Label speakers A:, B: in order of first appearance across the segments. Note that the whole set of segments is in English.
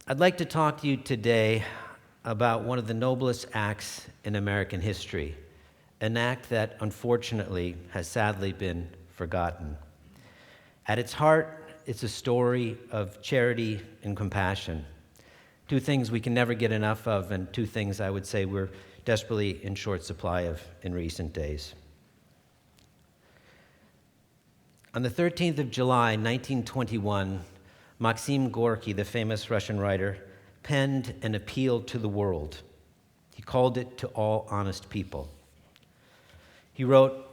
A: I'd like to talk to you today about one of the noblest acts in American history, an act that unfortunately has sadly been forgotten. At its heart, it's a story of charity and compassion, two things we can never get enough of, and two things I would say we're desperately in short supply of in recent days. On the 13th of July, 1921, Maxim Gorky, the famous Russian writer, penned an appeal to the world. He called it to all honest people. He wrote,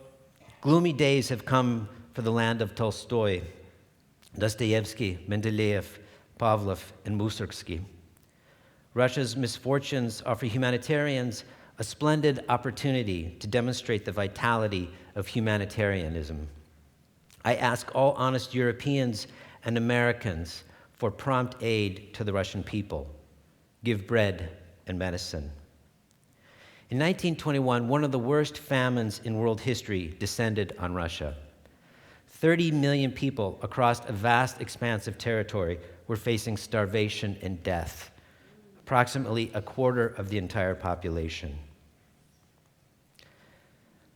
A: "Gloomy days have come for the land of Tolstoy, Dostoevsky, Mendeleev, Pavlov, and Mussorgsky. Russia's misfortunes offer humanitarians a splendid opportunity to demonstrate the vitality of humanitarianism. I ask all honest Europeans and Americans for prompt aid to the Russian people. Give bread and medicine." In 1921, one of the worst famines in world history descended on Russia. 30 million people across a vast expanse of territory were facing starvation and death, approximately a quarter of the entire population.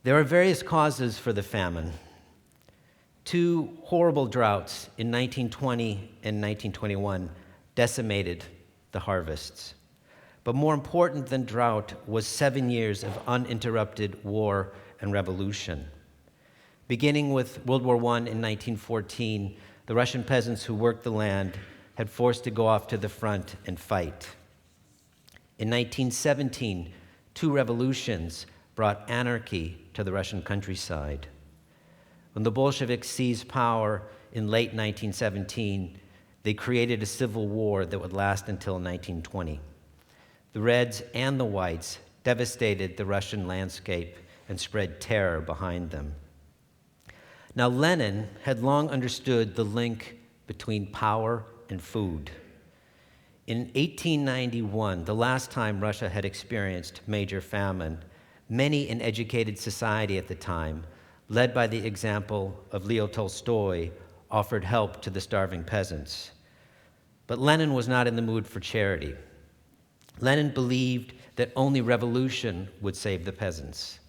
A: There are various causes for the famine. Two horrible droughts in 1920 and 1921 decimated the harvests. But more important than drought was 7 years of uninterrupted war and revolution. Beginning with World War I in 1914, the Russian peasants who worked the land had forced to go off to the front and fight. In 1917, two revolutions brought anarchy to the Russian countryside. When the Bolsheviks seized power in late 1917, they created a civil war that would last until 1920. The Reds and the Whites devastated the Russian landscape and spread terror behind them. Now, Lenin had long understood the link between power and food. In 1891, the last time Russia had experienced major famine, many in educated society at the time, led by the example of Leo Tolstoy, offered help to the starving peasants. But Lenin was not in the mood for charity. Lenin believed that only revolution would save the peasants.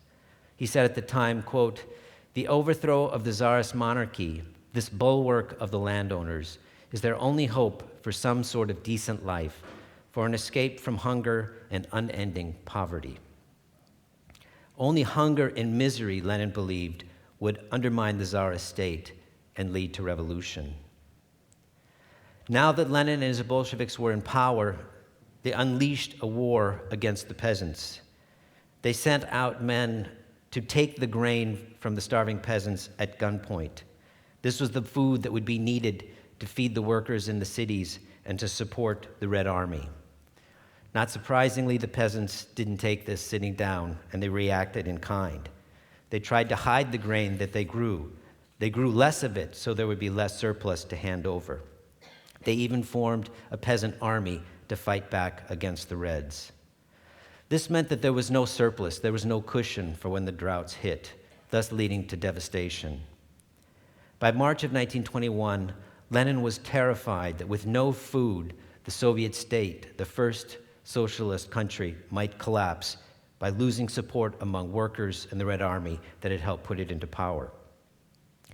A: He said at the time, quote, "The overthrow of the Tsarist monarchy, this bulwark of the landowners, is their only hope for some sort of decent life, for an escape from hunger and unending poverty." Only hunger and misery, Lenin believed, would undermine the Tsarist state and lead to revolution. Now that Lenin and his Bolsheviks were in power, they unleashed a war against the peasants. They sent out men to take the grain from the starving peasants at gunpoint. This was the food that would be needed to feed the workers in the cities and to support the Red Army. Not surprisingly, the peasants didn't take this sitting down, and they reacted in kind. They tried to hide the grain that they grew. They grew less of it so there would be less surplus to hand over. They even formed a peasant army to fight back against the Reds. This meant that there was no surplus, there was no cushion for when the droughts hit, thus leading to devastation. By March of 1921, Lenin was terrified that with no food, the Soviet state, the first socialist country, might collapse by losing support among workers and the Red Army that had helped put it into power.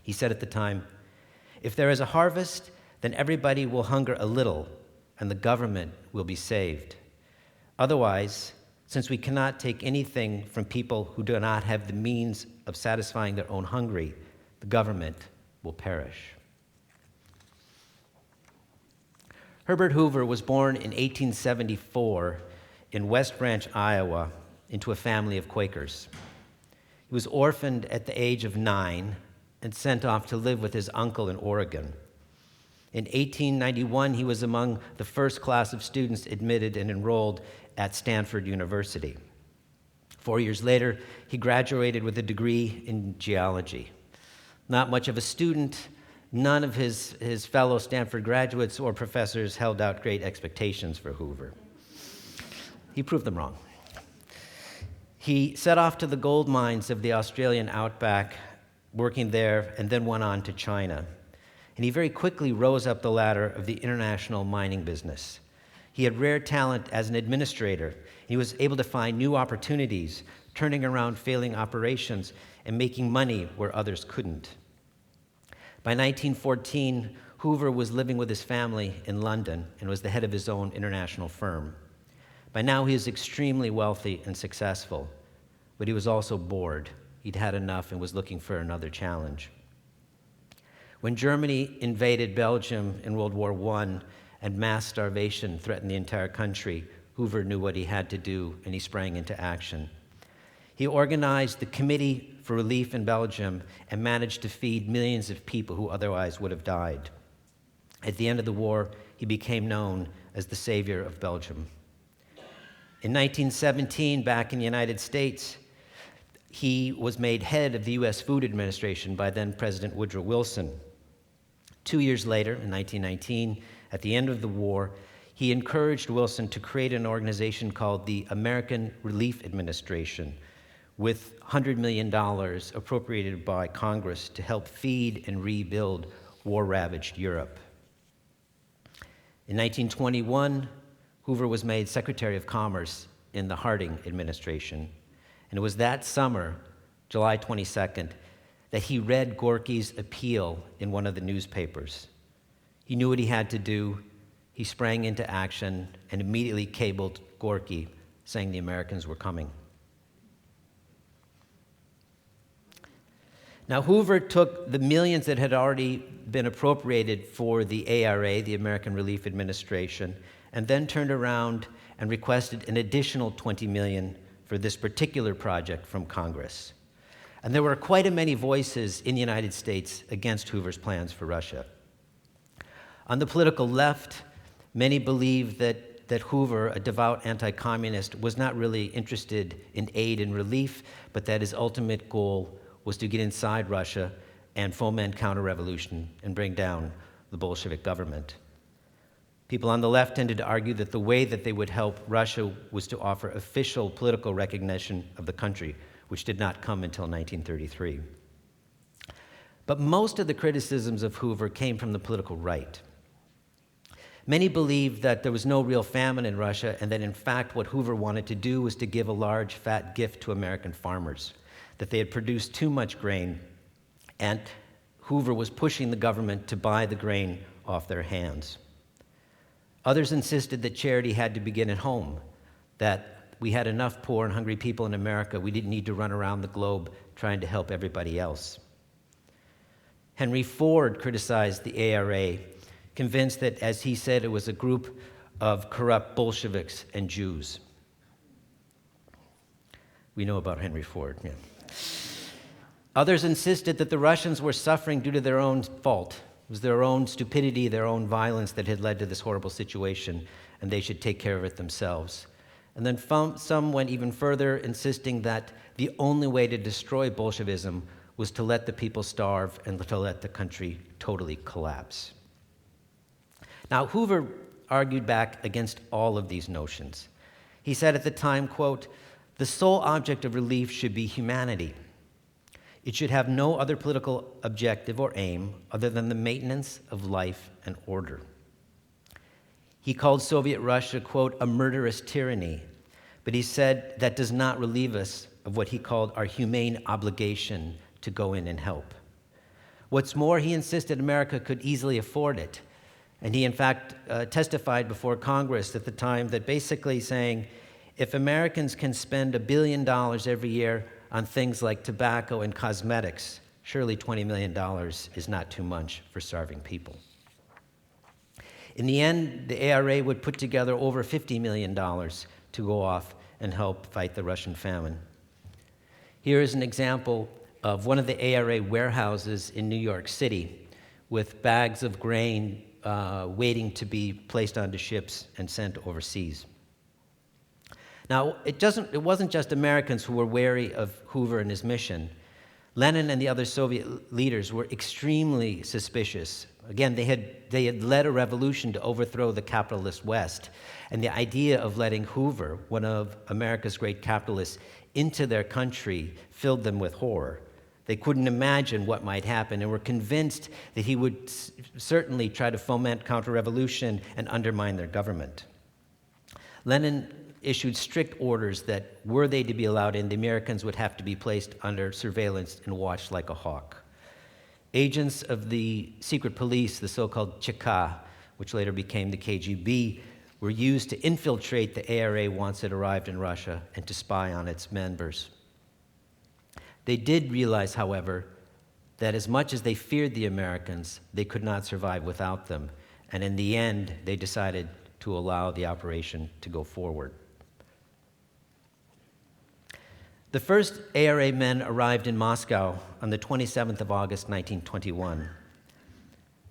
A: He said at the time, "If there is a harvest, then everybody will hunger a little, and the government will be saved. Otherwise, since we cannot take anything from people who do not have the means of satisfying their own hunger, the government will perish." Herbert Hoover was born in 1874 in West Branch, Iowa, into a family of Quakers. He was orphaned at the age of 9 and sent off to live with his uncle in Oregon. In 1891, he was among the first class of students admitted and enrolled at Stanford University. 4 years later, he graduated with a degree in geology. Not much of a student, none of his fellow Stanford graduates or professors held out great expectations for Hoover. He proved them wrong. He set off to the gold mines of the Australian outback, working there, and then went on to China. And he very quickly rose up the ladder of the international mining business. He had rare talent as an administrator. He was able to find new opportunities, turning around failing operations and making money where others couldn't. By 1914, Hoover was living with his family in London and was the head of his own international firm. By now, he was extremely wealthy and successful, but he was also bored. He'd had enough and was looking for another challenge. When Germany invaded Belgium in World War I and mass starvation threatened the entire country, Hoover knew what he had to do, and he sprang into action. He organized the Committee for Relief in Belgium and managed to feed millions of people who otherwise would have died. At the end of the war, he became known as the savior of Belgium. In 1917, back in the United States, he was made head of the U.S. Food Administration by then President Woodrow Wilson. 2 years later, in 1919, at the end of the war, he encouraged Wilson to create an organization called the American Relief Administration, with $100 million appropriated by Congress to help feed and rebuild war-ravaged Europe. In 1921, Hoover was made Secretary of Commerce in the Harding administration. And it was that summer, July 22nd, that he read Gorky's appeal in one of the newspapers. He knew what he had to do. He sprang into action and immediately cabled Gorky, saying the Americans were coming. Now, Hoover took the millions that had already been appropriated for the ARA, the American Relief Administration, and then turned around and requested an additional $20 million for this particular project from Congress. And there were quite a many voices in the United States against Hoover's plans for Russia. On the political left, many believed that Hoover, a devout anti-communist, was not really interested in aid and relief, but that his ultimate goal was to get inside Russia and foment counter-revolution and bring down the Bolshevik government. People on the left tended to argue that the way that they would help Russia was to offer official political recognition of the country, which did not come until 1933. But most of the criticisms of Hoover came from the political right. Many believed that there was no real famine in Russia, and that in fact what Hoover wanted to do was to give a large fat gift to American farmers, that they had produced too much grain, and Hoover was pushing the government to buy the grain off their hands. Others insisted that charity had to begin at home, that we had enough poor and hungry people in America, we didn't need to run around the globe trying to help everybody else. Henry Ford criticized the ARA, convinced that, as he said, it was a group of corrupt Bolsheviks and Jews. We know about Henry Ford, yeah. Others insisted that the Russians were suffering due to their own fault. It was their own stupidity, their own violence that had led to this horrible situation, and they should take care of it themselves. And then some went even further, insisting that the only way to destroy Bolshevism was to let the people starve and to let the country totally collapse. Now, Hoover argued back against all of these notions. He said at the time, quote, "The sole object of relief should be humanity. It should have no other political objective or aim other than the maintenance of life and order." He called Soviet Russia, quote, "a murderous tyranny," but he said that does not relieve us of what he called our humane obligation to go in and help. What's more, he insisted America could easily afford it. And he, in fact, testified before Congress at the time that basically saying, if Americans can spend $1 billion every year on things like tobacco and cosmetics, surely $20 million is not too much for starving people. In the end, the ARA would put together over $50 million to go off and help fight the Russian famine. Here is an example of one of the ARA warehouses in New York City with bags of grain waiting to be placed onto ships and sent overseas. Now, it wasn't just Americans who were wary of Hoover and his mission. Lenin and the other Soviet leaders were extremely suspicious. Again, they had led a revolution to overthrow the capitalist West, and the idea of letting Hoover, one of America's great capitalists, into their country filled them with horror. They couldn't imagine what might happen and were convinced that he would certainly try to foment counter-revolution and undermine their government. Lenin issued strict orders that were they to be allowed in, the Americans would have to be placed under surveillance and watched like a hawk. Agents of the secret police, the so-called ЧК, which later became the KGB, were used to infiltrate the ARA once it arrived in Russia and to spy on its members. They did realize, however, that as much as they feared the Americans, they could not survive without them, and in the end, they decided to allow the operation to go forward. The first ARA men arrived in Moscow on the 27th of August, 1921.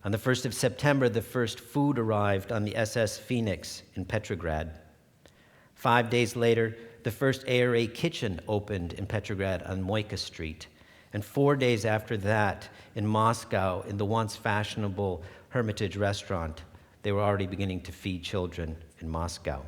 A: On the 1st of September, the first food arrived on the SS Phoenix in Petrograd. 5 days later, the first ARA kitchen opened in Petrograd on Moika Street. And 4 days after that, in Moscow, in the once fashionable Hermitage restaurant, they were already beginning to feed children in Moscow.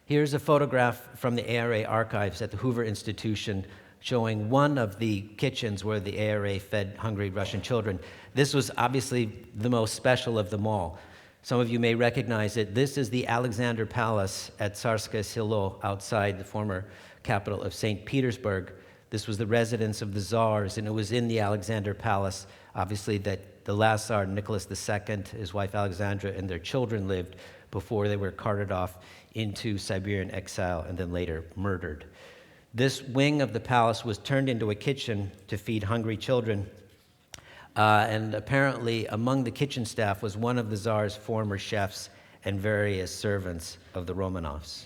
A: Here's a photograph from the ARA archives at the Hoover Institution showing one of the kitchens where the ARA fed hungry Russian children. This was obviously the most special of them all. Some of you may recognize it. This is the Alexander Palace at Tsarskoye Selo outside the former capital of St. Petersburg. This was the residence of the Tsars, and it was in the Alexander Palace, obviously, that the last Tsar, Nicholas II, his wife Alexandra, and their children lived before they were carted off into Siberian exile and then later murdered. This wing of the palace was turned into a kitchen to feed hungry children, and apparently among the kitchen staff was one of the Tsar's former chefs and various servants of the Romanovs.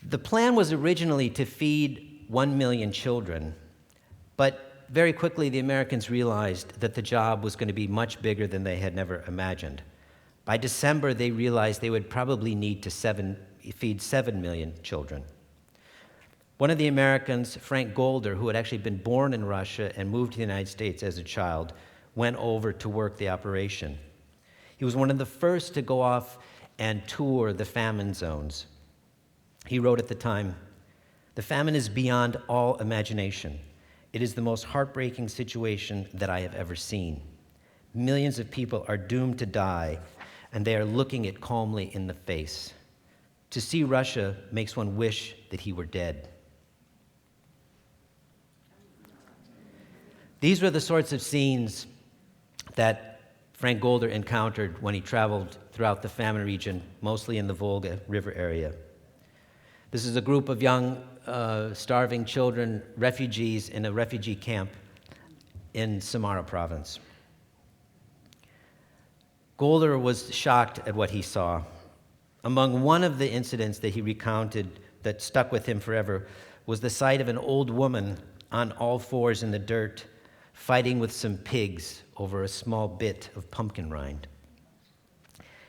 A: The plan was originally to feed 1 million children, but very quickly the Americans realized that the job was going to be much bigger than they had never imagined. By December, they realized they would probably need to feed 7 million children. One of the Americans, Frank Golder, who had actually been born in Russia and moved to the United States as a child, went over to work the operation. He was one of the first to go off and tour the famine zones. He wrote at the time, "The famine is beyond all imagination. It is the most heartbreaking situation that I have ever seen. Millions of people are doomed to die, and they are looking it calmly in the face. To see Russia makes one wish that he were dead." These were the sorts of scenes that Frank Golder encountered when he traveled throughout the famine region, mostly in the Volga River area. This is a group of young, starving children, refugees in a refugee camp in Samara province. Golder was shocked at what he saw. Among one of the incidents that he recounted that stuck with him forever was the sight of an old woman on all fours in the dirt, fighting with some pigs over a small bit of pumpkin rind.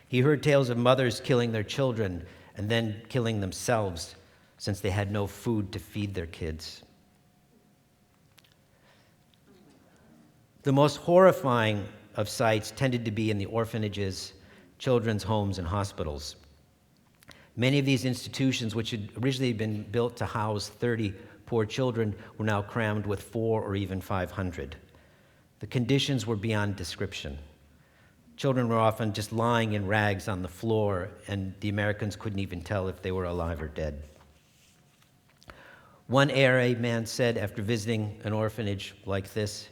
A: He heard tales of mothers killing their children and then killing themselves since they had no food to feed their kids. The most horrifying of sites tended to be in the orphanages, children's homes, and hospitals. Many of these institutions, which had originally been built to house 30 poor children, were now crammed with 400 or even 500. The conditions were beyond description. Children were often just lying in rags on the floor, and the Americans couldn't even tell if they were alive or dead. One ARA man said after visiting an orphanage like this,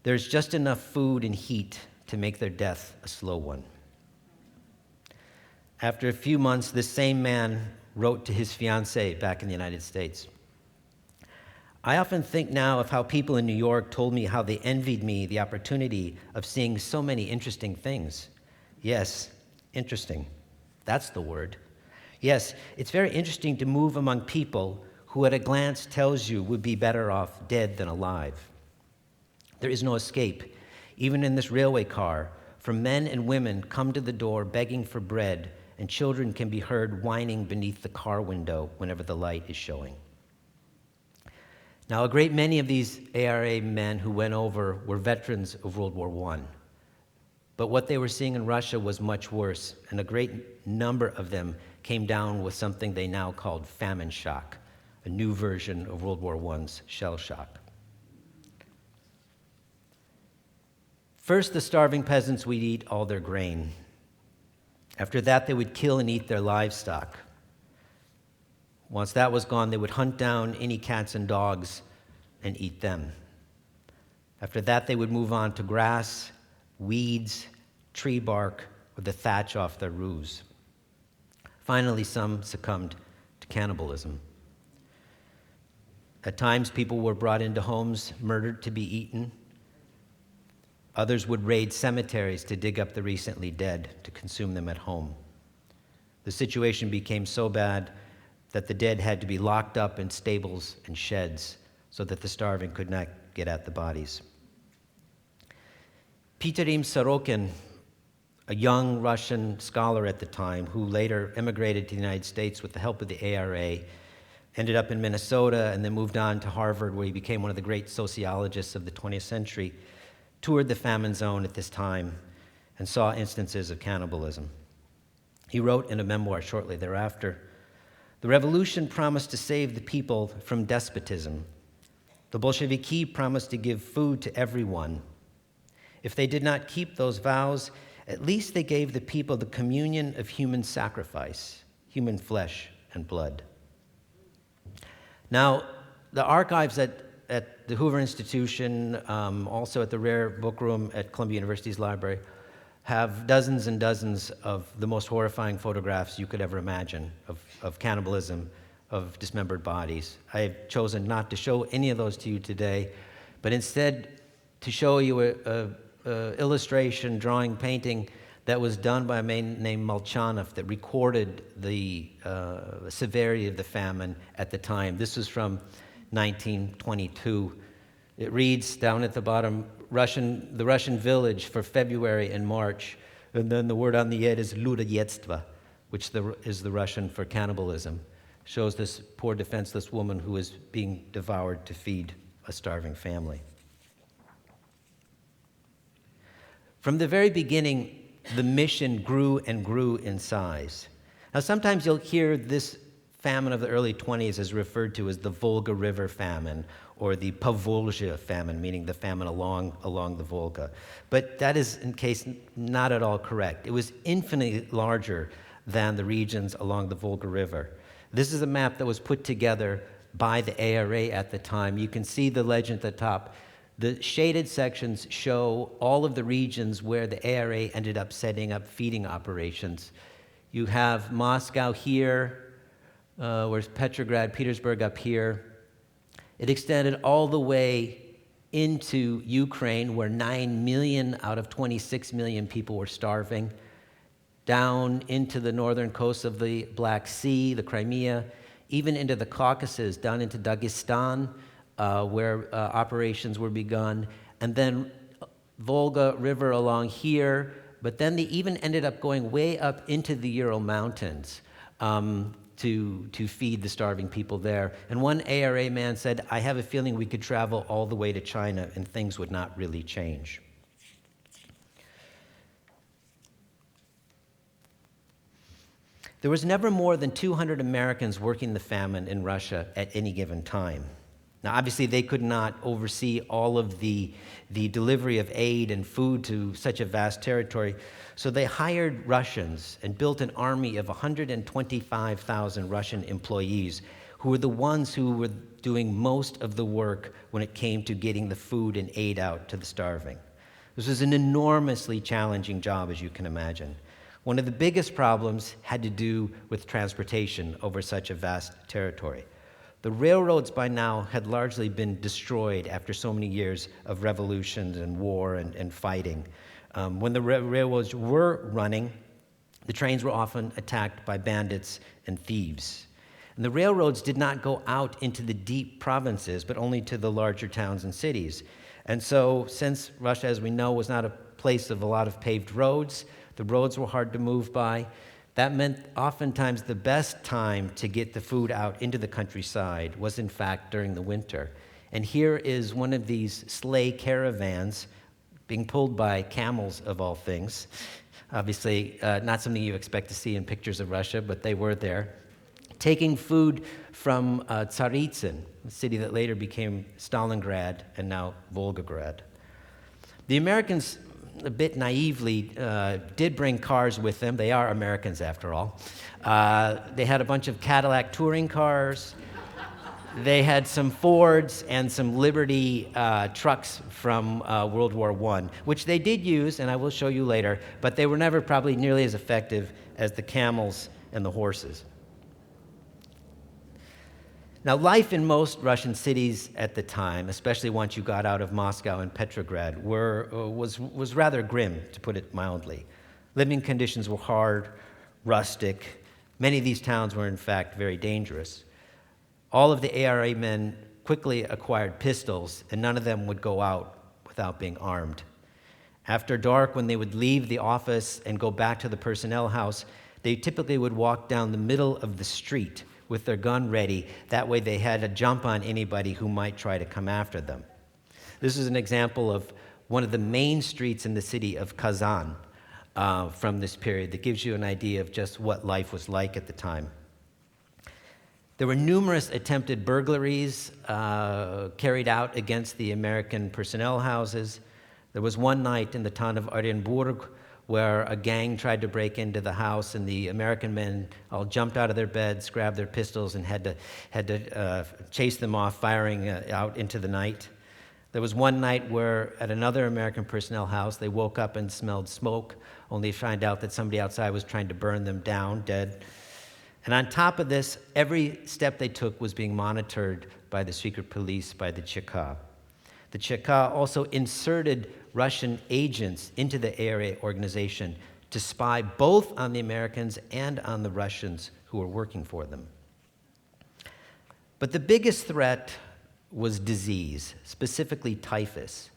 A: "There's just enough food and heat to make their death a slow one." After a few months, this same man wrote to his fiancée back in the United States, "I often think now of how people in New York told me how they envied me the opportunity of seeing so many interesting things." Yes, interesting. That's the word. Yes, it's very interesting to move among people who at a glance tells you would be better off dead than alive. There is no escape. Even in this railway car, for men and women come to the door begging for bread, and children can be heard whining beneath the car window whenever the light is showing. Now, a great many of these ARA men who went over were veterans of World War I. But what they were seeing in Russia was much worse, and a great number of them came down with something they now called famine shock, a new version of World War I's shell shock. First, the starving peasants would eat all their grain. After that, they would kill and eat their livestock. Once that was gone, they would hunt down any cats and dogs and eat them. After that, they would move on to grass, weeds, tree bark, or the thatch off their roofs. Finally, some succumbed to cannibalism. At times, people were brought into homes, murdered to be eaten. Others would raid cemeteries to dig up the recently dead to consume them at home. The situation became so bad that the dead had to be locked up in stables and sheds so that the starving could not get at the bodies. Piterim Sorokin, a young Russian scholar at the time who later immigrated to the United States with the help of the ARA, ended up in Minnesota and then moved on to Harvard, where he became one of the great sociologists of the 20th century, toured the famine zone at this time and saw instances of cannibalism. He wrote in a memoir shortly thereafter, "The revolution promised to save the people from despotism. The Bolsheviki promised to give food to everyone. If they did not keep those vows, at least they gave the people the communion of human sacrifice, human flesh and blood." Now, the archives at the Hoover Institution, also at the Rare Book Room at Columbia University's library, have dozens and dozens of the most horrifying photographs you could ever imagine of cannibalism, of dismembered bodies. I have chosen not to show any of those to you today, but instead to show you a illustration, drawing, painting that was done by a man named Molchanov that recorded the severity of the famine at the time. This was from 1922. It reads down at the bottom, the Russian village for February and March, and then the word on the end is ludojedstvo, which is the Russian for cannibalism. Shows this poor defenseless woman who is being devoured to feed a starving family. From the very beginning, the mission grew and grew in size. Now, sometimes you'll hear this famine of the early 20s is referred to as the Volga River famine or the Povolzhia famine, meaning the famine along the Volga. But that is, in case, not at all correct. It was infinitely larger than the regions along the Volga River. This is a map that was put together by the ARA at the time. You can see the legend at the top. The shaded sections show all of the regions where the ARA ended up setting up feeding operations. You have Moscow here, where's Petrograd, Petersburg up here. It extended all the way into Ukraine, where 9 million out of 26 million people were starving, down into the northern coast of the Black Sea, the Crimea, even into the Caucasus, down into Dagestan, where operations were begun, and then Volga River along here, but then they even ended up going way up into the Ural Mountains to feed the starving people there. And one ARA man said, "I have a feeling we could travel all the way to China and things would not really change." There was never more than 200 Americans working the famine in Russia at any given time. Now, obviously, they could not oversee all of the delivery of aid and food to such a vast territory, so they hired Russians and built an army of 125,000 Russian employees who were the ones who were doing most of the work when it came to getting the food and aid out to the starving. This was an enormously challenging job, as you can imagine. One of the biggest problems had to do with transportation over such a vast territory. The railroads by now had largely been destroyed after so many years of revolutions and war and fighting. When the railroads were running, the trains were often attacked by bandits and thieves. And the railroads did not go out into the deep provinces, but only to the larger towns and cities. And so, since Russia, as we know, was not a place of a lot of paved roads, the roads were hard to move by. That meant oftentimes the best time to get the food out into the countryside was, in fact, during the winter. And here is one of these sleigh caravans being pulled by camels, of all things. Obviously, not something you expect to see in pictures of Russia, but they were there, taking food from Tsaritsyn, the city that later became Stalingrad and now Volgograd. The Americans a bit naively, did bring cars with them. They are Americans, after all. They had a bunch of Cadillac touring cars. They had some Fords and some Liberty trucks from World War I, which they did use, and I will show you later, but they were never probably nearly as effective as the camels and the horses. Now, life in most Russian cities at the time, especially once you got out of Moscow and Petrograd, was rather grim, to put it mildly. Living conditions were hard, rustic. Many of these towns were, in fact, very dangerous. All of the ARA men quickly acquired pistols, and none of them would go out without being armed. After dark, when they would leave the office and go back to the personnel house, they typically would walk down the middle of the street with their gun ready. That way they had to jump on anybody who might try to come after them. This is an example of one of the main streets in the city of Kazan from this period that gives you an idea of just what life was like at the time. There were numerous attempted burglaries carried out against the American personnel houses. There was one night in the town of Orenburg where a gang tried to break into the house, and the American men all jumped out of their beds, grabbed their pistols, and had to chase them off, firing out into the night. There was one night where at another American personnel house, they woke up and smelled smoke, only to find out that somebody outside was trying to burn them down, dead. And on top of this, every step they took was being monitored by the secret police, by the Cheka. The Cheka also inserted Russian agents into the ARA organization to spy both on the Americans and on the Russians who were working for them. But the biggest threat was disease, specifically typhus.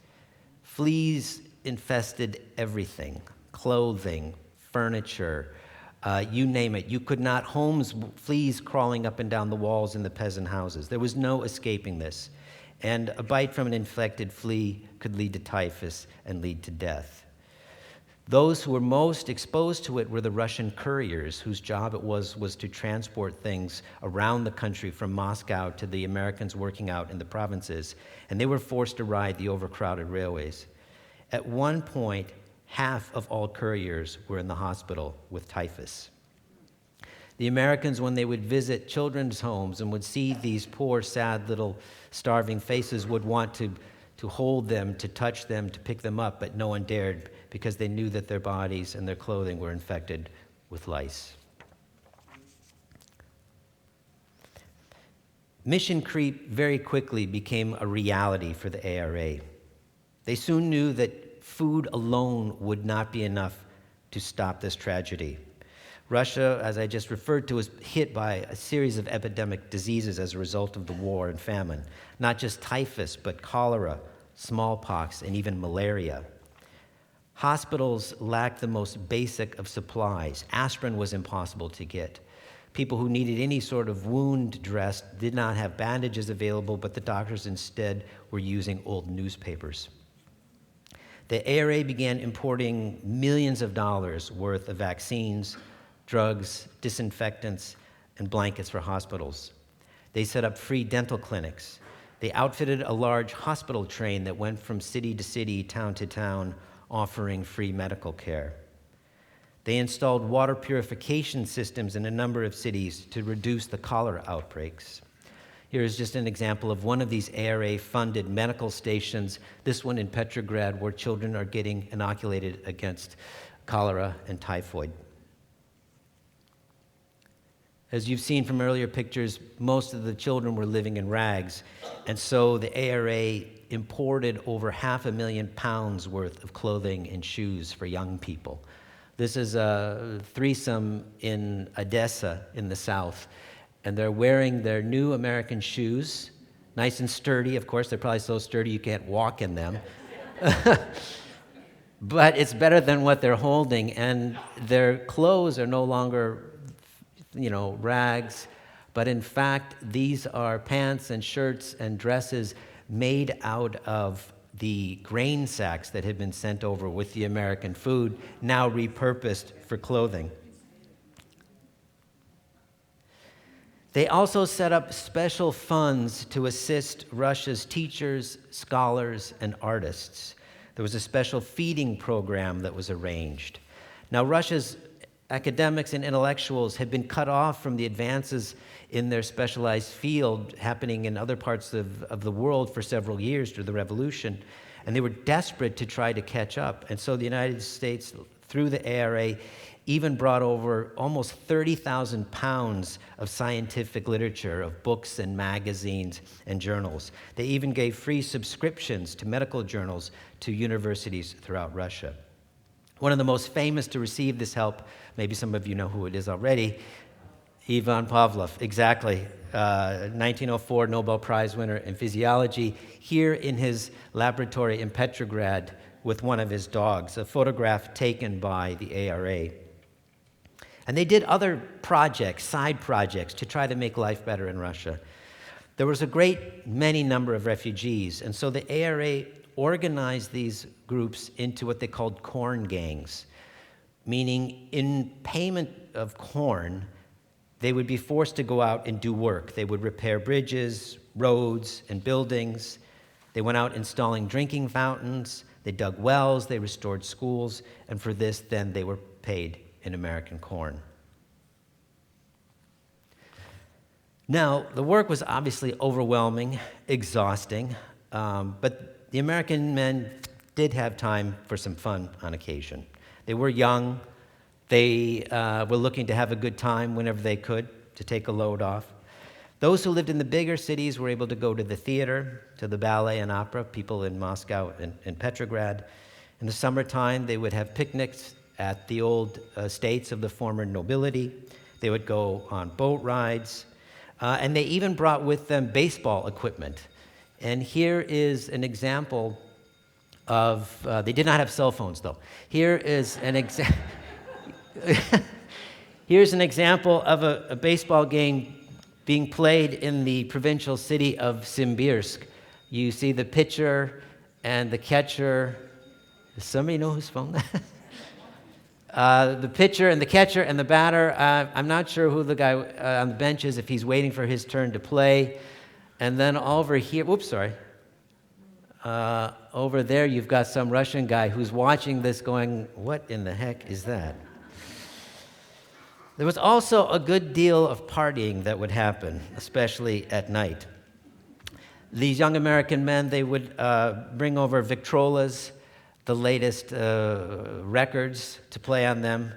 A: Fleas infested everything: clothing, furniture, you name it. You could not, fleas crawling up and down the walls in the peasant houses. There was no escaping this. And a bite from an infected flea could lead to typhus and lead to death. Those who were most exposed to it were the Russian couriers, whose job it was to transport things around the country from Moscow to the Americans working out in the provinces, and they were forced to ride the overcrowded railways. At one point, half of all couriers were in the hospital with typhus. The Americans, when they would visit children's homes and would see these poor, sad little starving faces, would want to hold them, to touch them, to pick them up, but no one dared because they knew that their bodies and their clothing were infected with lice. Mission creep very quickly became a reality for the ARA. They soon knew that food alone would not be enough to stop this tragedy. Russia, as I just referred to, was hit by a series of epidemic diseases as a result of the war and famine. Not just typhus, but cholera, smallpox, and even malaria. Hospitals lacked the most basic of supplies. Aspirin was impossible to get. People who needed any sort of wound dressed did not have bandages available, but the doctors instead were using old newspapers. The ARA began importing millions of dollars worth of vaccines, drugs, disinfectants, and blankets for hospitals. They set up free dental clinics. They outfitted a large hospital train that went from city to city, town to town, offering free medical care. They installed water purification systems in a number of cities to reduce the cholera outbreaks. Here is just an example of one of these ARA-funded medical stations, this one in Petrograd, where children are getting inoculated against cholera and typhoid. As you've seen from earlier pictures, most of the children were living in rags, and so the ARA imported over 500,000 pounds worth of clothing and shoes for young people. This is a threesome in Odessa in the south, and they're wearing their new American shoes, nice and sturdy. Of course, they're probably so sturdy you can't walk in them. But it's better than what they're holding, and their clothes are no longer rags, but in fact, these are pants and shirts and dresses made out of the grain sacks that had been sent over with the American food, now repurposed for clothing. They also set up special funds to assist Russia's teachers, scholars, and artists. There was a special feeding program that was arranged. Now, Russia's academics and intellectuals had been cut off from the advances in their specialized field happening in other parts of the world for several years through the revolution, and they were desperate to try to catch up. And so the United States, through the ARA, even brought over almost 30,000 pounds of scientific literature, of books and magazines and journals. They even gave free subscriptions to medical journals to universities throughout Russia. One of the most famous to receive this help, maybe some of you know who it is already, Ivan Pavlov, exactly. 1904 Nobel Prize winner in physiology, here in his laboratory in Petrograd with one of his dogs, a photograph taken by the ARA. And they did other projects, side projects, to try to make life better in Russia. There was a great many number of refugees, and so the ARA organized these groups into what they called corn gangs, meaning in payment of corn, they would be forced to go out and do work. They would repair bridges, roads, and buildings. They went out installing drinking fountains. They dug wells. They restored schools. And for this, then, they were paid in American corn. Now, the work was obviously overwhelming, exhausting, but the American men did have time for some fun on occasion. They were young. They were looking to have a good time whenever they could, to take a load off. Those who lived in the bigger cities were able to go to the theater, to the ballet and opera, people in Moscow and Petrograd. In the summertime, they would have picnics at the old estates of the former nobility. They would go on boat rides. And they even brought with them baseball equipment. And here is an example of, they did not have cell phones, though. Here is an example. Here's an example of a baseball game being played in the provincial city of Simbirsk. You see the pitcher and the catcher. Does somebody know whose phone that is? The pitcher and the catcher and the batter. I'm not sure who the guy on the bench is, if he's waiting for his turn to play. And then over here, over there you've got some Russian guy who's watching this going, what in the heck is that? There was also a good deal of partying that would happen, especially at night. These young American men, they would bring over Victrolas, the latest records to play on them.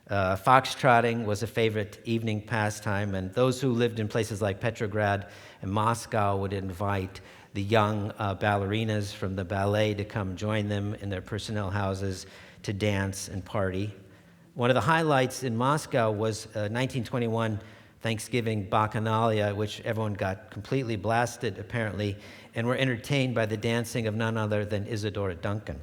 A: Foxtrotting was a favorite evening pastime, and those who lived in places like Petrograd and Moscow would invite the young ballerinas from the ballet to come join them in their personnel houses to dance and party. One of the highlights in Moscow was 1921 Thanksgiving Bacchanalia, which everyone got completely blasted, apparently, and were entertained by the dancing of none other than Isadora Duncan.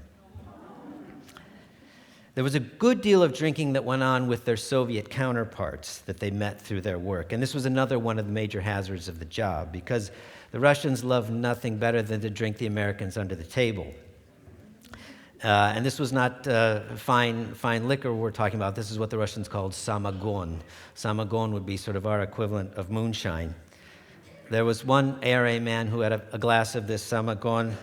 A: There was a good deal of drinking that went on with their Soviet counterparts that they met through their work. And this was another one of the major hazards of the job, because the Russians loved nothing better than to drink the Americans under the table. And this was not fine liquor we're talking about. This is what the Russians called samagon. Samagon would be sort of our equivalent of moonshine. There was one ARA man who had a glass of this samagon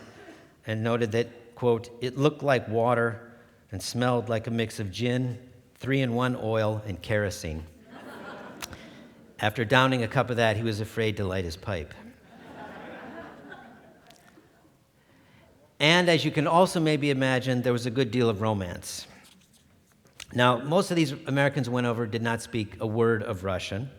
A: and noted that, quote, it looked like water and smelled like a mix of gin, 3-in-1 oil, and kerosene. After downing a cup of that, he was afraid to light his pipe. And as you can also maybe imagine, there was a good deal of romance. Now, most of these Americans who went over did not speak a word of Russian,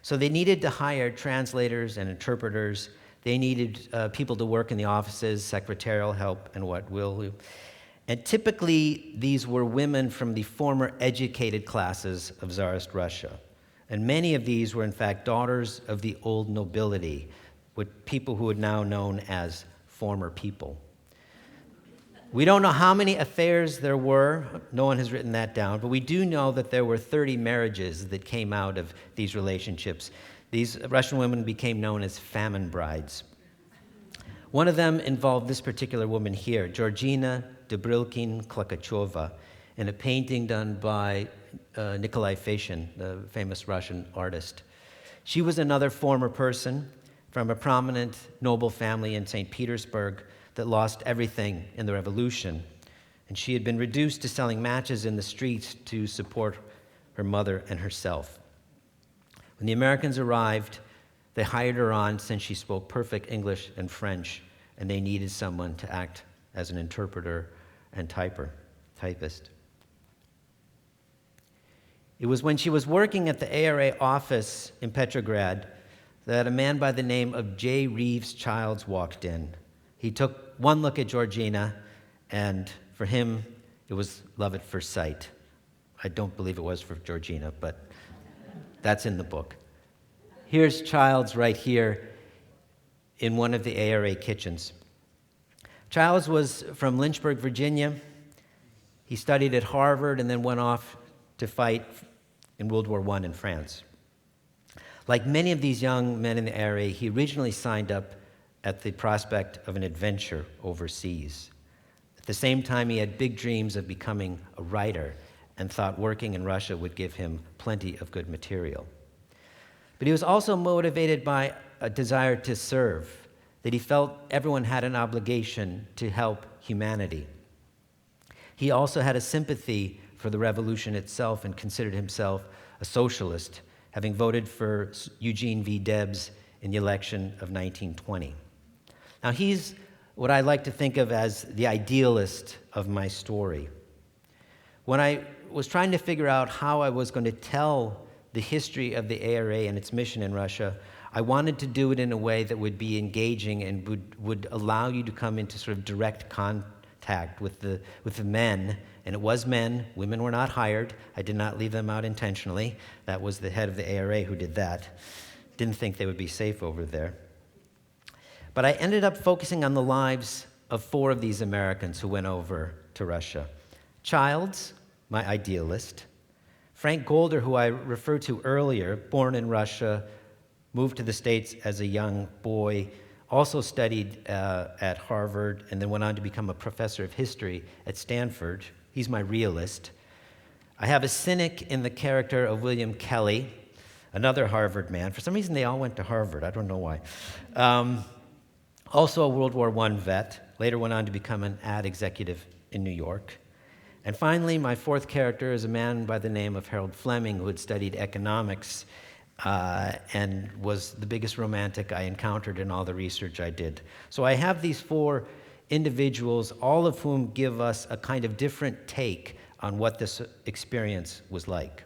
A: so they needed to hire translators and interpreters. They needed people to work in the offices, secretarial help, and what will. And typically, these were women from the former educated classes of Tsarist Russia. And many of these were, in fact, daughters of the old nobility, with people who are now known as former people. We don't know how many affairs there were. No one has written that down. But we do know that there were 30 marriages that came out of these relationships. These Russian women became known as famine brides. One of them involved this particular woman here, Georgina Dubrilkin-Klakachova, in a painting done by Nikolai Fashin, the famous Russian artist. She was another former person from a prominent noble family in St. Petersburg that lost everything in the revolution. and she had been reduced to selling matches in the streets to support her mother and herself. When the Americans arrived, they hired her on since she spoke perfect English and French, and they needed someone to act as an interpreter and typist. It was when she was working at the ARA office in Petrograd that a man by the name of J. Reeves Childs walked in. He took one look at Georgina, and for him, it was love at first sight. I don't believe it was for Georgina, but that's in the book. Here's Childs right here in one of the ARA kitchens. Childs was from Lynchburg, Virginia. He studied at Harvard and then went off to fight in World War I in France. Like many of these young men in the ARA, he originally signed up at the prospect of an adventure overseas. At the same time, he had big dreams of becoming a writer and thought working in Russia would give him plenty of good material. But he was also motivated by a desire to serve, that he felt everyone had an obligation to help humanity. He also had a sympathy for the revolution itself and considered himself a socialist, having voted for Eugene V. Debs in the election of 1920. Now, he's what I like to think of as the idealist of my story. When I was trying to figure out how I was going to tell the history of the ARA and its mission in Russia, I wanted to do it in a way that would be engaging and would allow you to come into sort of direct contact with the men. And it was men. Women were not hired. I did not leave them out intentionally. That was the head of the ARA who did that. Didn't think they would be safe over there. But I ended up focusing on the lives of 4 of these Americans who went over to Russia. Childs, my idealist. Frank Golder, who I referred to earlier, born in Russia, moved to the States as a young boy, also studied at Harvard, and then went on to become a professor of history at Stanford. He's my realist. I have a cynic in the character of William Kelly, another Harvard man. For some reason, they all went to Harvard. I don't know why. Also a World War I vet, later went on to become an ad executive in New York. And finally, my 4th character is a man by the name of Harold Fleming, who had studied economics and was the biggest romantic I encountered in all the research I did. So I have these 4 individuals, all of whom give us a kind of different take on what this experience was like.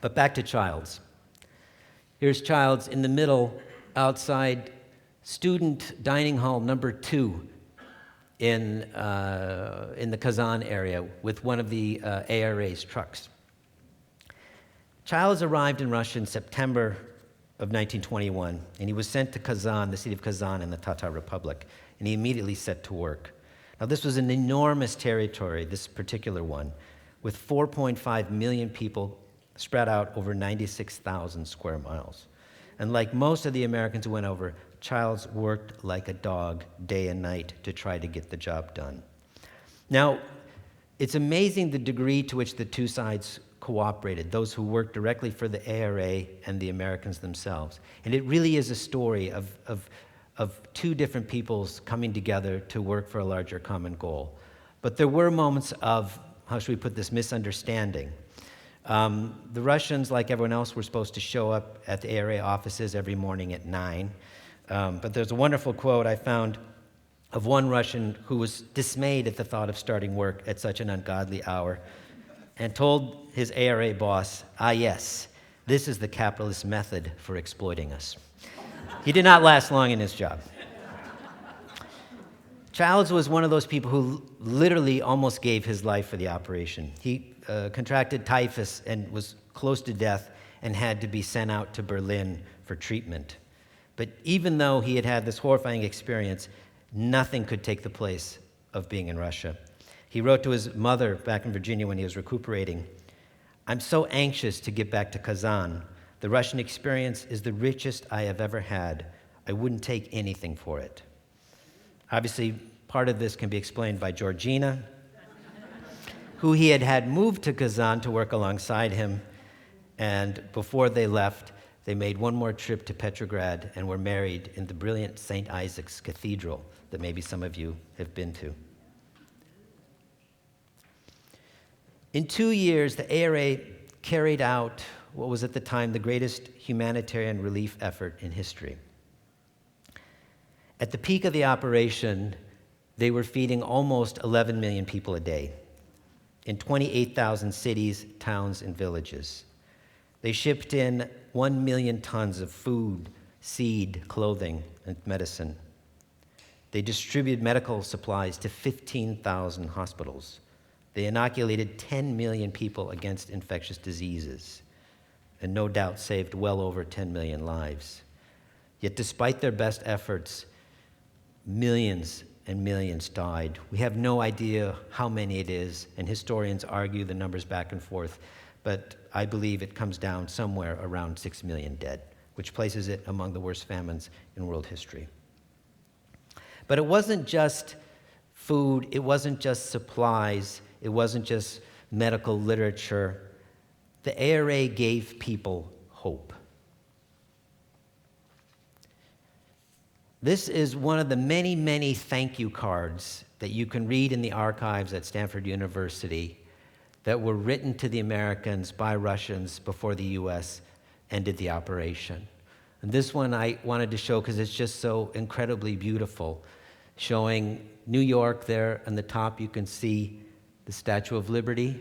A: But back to Childs. Here's Childs in the middle, outside student dining hall number 2 in the Kazan area with one of the ARA's trucks. Childs arrived in Russia in September of 1921, and he was sent to Kazan, the city of Kazan in the Tatar Republic, and he immediately set to work. Now, this was an enormous territory, this particular one, with 4.5 million people spread out over 96,000 square miles. And like most of the Americans who went over, Childs worked like a dog day and night to try to get the job done. Now, it's amazing the degree to which the two sides cooperated, those who worked directly for the ARA and the Americans themselves. And it really is a story of 2 different peoples coming together to work for a larger common goal. But there were moments of, how should we put this, misunderstanding. The Russians, like everyone else, were supposed to show up at the ARA offices every morning at 9. But there's a wonderful quote I found of one Russian who was dismayed at the thought of starting work at such an ungodly hour and told his ARA boss, yes, this is the capitalist method for exploiting us. He did not last long in his job. Childs was one of those people who literally almost gave his life for the operation. He contracted typhus and was close to death and had to be sent out to Berlin for treatment. But even though he had had this horrifying experience, nothing could take the place of being in Russia. He wrote to his mother back in Virginia when he was recuperating, "I'm so anxious to get back to Kazan. The Russian experience is the richest I have ever had. I wouldn't take anything for it." Obviously, part of this can be explained by Georgina, who he had moved to Kazan to work alongside him. And before they left, they made one more trip to Petrograd and were married in the brilliant St. Isaac's Cathedral that maybe some of you have been to. In 2 years, the ARA carried out what was at the time the greatest humanitarian relief effort in history. At the peak of the operation, they were feeding almost 11 million people a day in 28,000 cities, towns, and villages. They shipped in 1 million tons of food, seed, clothing, and medicine. They distributed medical supplies to 15,000 hospitals. They inoculated 10 million people against infectious diseases, and no doubt saved well over 10 million lives. Yet despite their best efforts, millions and millions died. We have no idea how many it is, and historians argue the numbers back and forth, but I believe it comes down somewhere around 6 million dead, which places it among the worst famines in world history. But it wasn't just food, it wasn't just supplies, it wasn't just medical literature. The ARA gave people hope. This is one of the many, many thank you cards that you can read in the archives at Stanford University that were written to the Americans by Russians before the US ended the operation. And this one I wanted to show because it's just so incredibly beautiful, showing New York there on the top. You can see the Statue of Liberty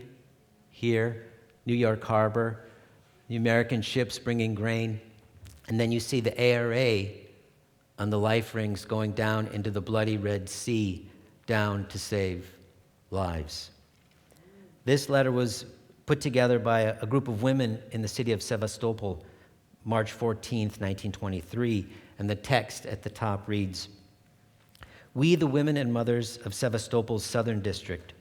A: here, New York Harbor, the American ships bringing grain, and then you see the ARA on the life rings going down into the bloody Red Sea, down to save lives. This letter was put together by a group of women in the city of Sevastopol, March 14th, 1923, and the text at the top reads, "We, the women and mothers of Sevastopol's southern district,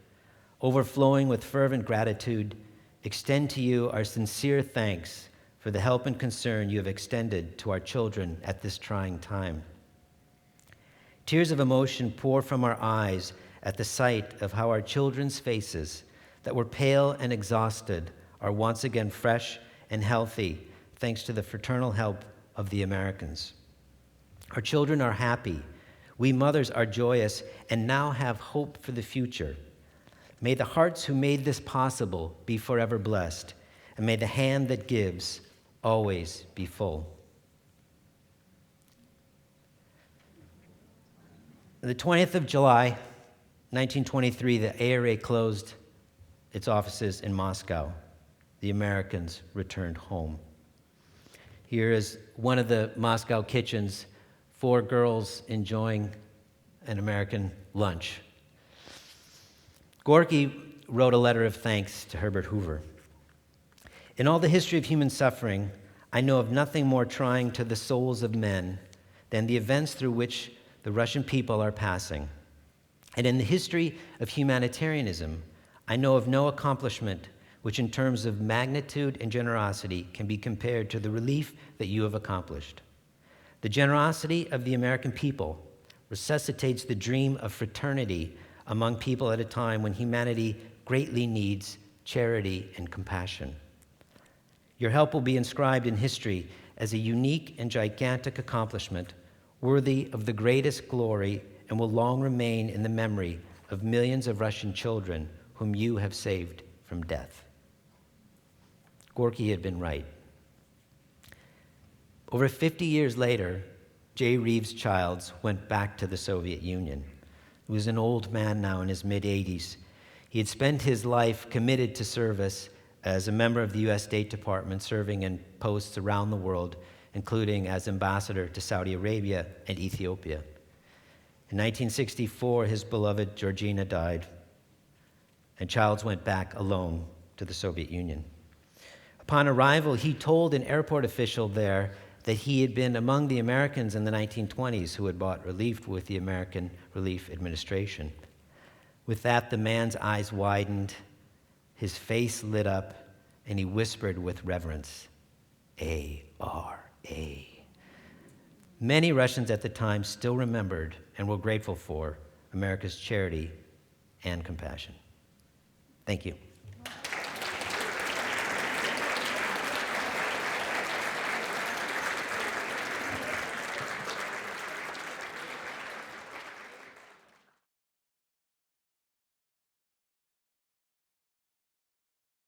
A: overflowing with fervent gratitude, extend to you our sincere thanks for the help and concern you have extended to our children at this trying time. Tears of emotion pour from our eyes at the sight of how our children's faces that were pale and exhausted are once again fresh and healthy thanks to the fraternal help of the Americans. Our children are happy. We mothers are joyous and now have hope for the future. May the hearts who made this possible be forever blessed, and may the hand that gives always be full." On the 20th of July, 1923, the ARA closed its offices in Moscow. The Americans returned home. Here is one of the Moscow kitchens, 4 girls enjoying an American lunch. Gorky wrote a letter of thanks to Herbert Hoover. "In all the history of human suffering, I know of nothing more trying to the souls of men than the events through which the Russian people are passing. And in the history of humanitarianism, I know of no accomplishment which in terms of magnitude and generosity can be compared to the relief that you have accomplished. The generosity of the American people resuscitates the dream of fraternity among people at a time when humanity greatly needs charity and compassion. Your help will be inscribed in history as a unique and gigantic accomplishment worthy of the greatest glory and will long remain in the memory of millions of Russian children whom you have saved from death." Gorky had been right. Over 50 years later, J. Reeves Childs went back to the Soviet Union. He was an old man now in his mid-80s. He had spent his life committed to service as a member of the U.S. State Department, serving in posts around the world, including as ambassador to Saudi Arabia and Ethiopia. In 1964, his beloved Georgina died, and Childs went back alone to the Soviet Union. Upon arrival, he told an airport official there that he had been among the Americans in the 1920s who had bought relief with the American Relief Administration. With that, the man's eyes widened, his face lit up, and he whispered with reverence, "ARA." Many Russians at the time still remembered and were grateful for America's charity and compassion. Thank you.